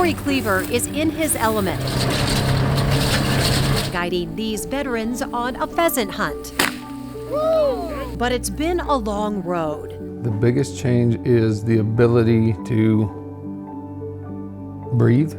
Corey Kleiwer is in his element, guiding these veterans on a pheasant hunt. But it's been a long road. The biggest change is the ability to breathe.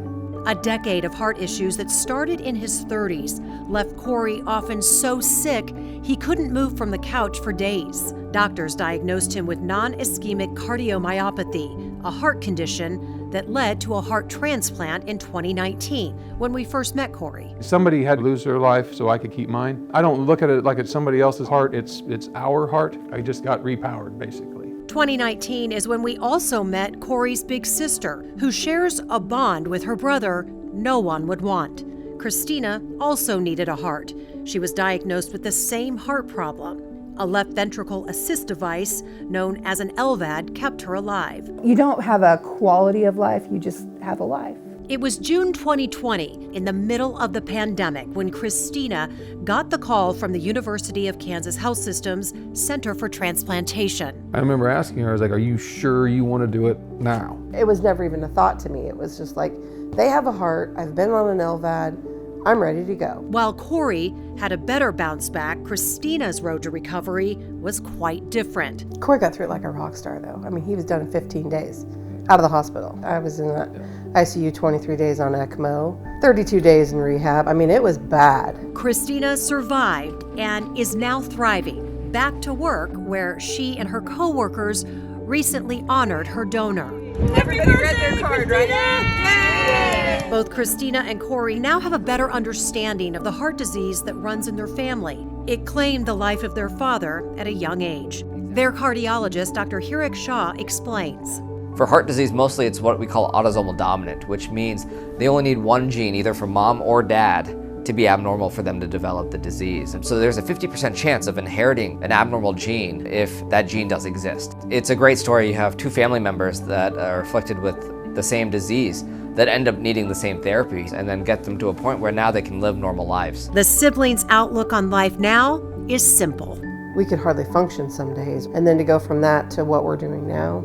A decade of heart issues that started in his 30s left Corey often so sick he couldn't move from the couch for days. Doctors diagnosed him with non-ischemic cardiomyopathy, a heart condition that led to a heart transplant in 2019 when we first met Corey. Somebody had to lose their life so I could keep mine. I don't look at it like it's somebody else's heart, it's our heart. I just got repowered, basically. 2019 is when we also met Corey's big sister, who shares a bond with her brother no one would want. Christina also needed a heart. She was diagnosed with the same heart problem. A left ventricle assist device known as an LVAD kept her alive. You don't have a quality of life, you just have a life. It was June 2020, in the middle of the pandemic, when Christina got the call from the University of Kansas Health System's Center for Transplantation. I remember asking her, I was like, are you sure you want to do it now? It was never even a thought to me. It was just like, they have a heart, I've been on an LVAD, I'm ready to go. While Corey had a better bounce back, Christina's road to recovery was quite different. Corey got through it like a rock star though. I mean, he was done in 15 days out of the hospital. I was in the ICU 23 days on ECMO, 32 days in rehab. I mean, it was bad. Christina survived and is now thriving, back to work where she and her co-workers recently honored her donor. Everybody read their card, right? Yay! Both Christina and Corey now have a better understanding of the heart disease that runs in their family. It claimed the life of their father at a young age. Their cardiologist, Dr. Hirik Shah, explains. For heart disease, mostly it's what we call autosomal dominant, which means they only need one gene, either from mom or dad, to be abnormal for them to develop the disease. And so there's a 50% chance of inheriting an abnormal gene if that gene does exist. It's a great story. You have two family members that are afflicted with the same disease that end up needing the same therapies and then get them to a point where now they can live normal lives. The siblings' outlook on life now is simple. We could hardly function some days. And then to go from that to what we're doing now,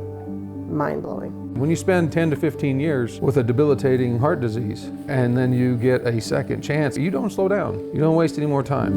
mind-blowing. When you spend 10 to 15 years with a debilitating heart disease and then you get a second chance, you don't slow down. You don't waste any more time.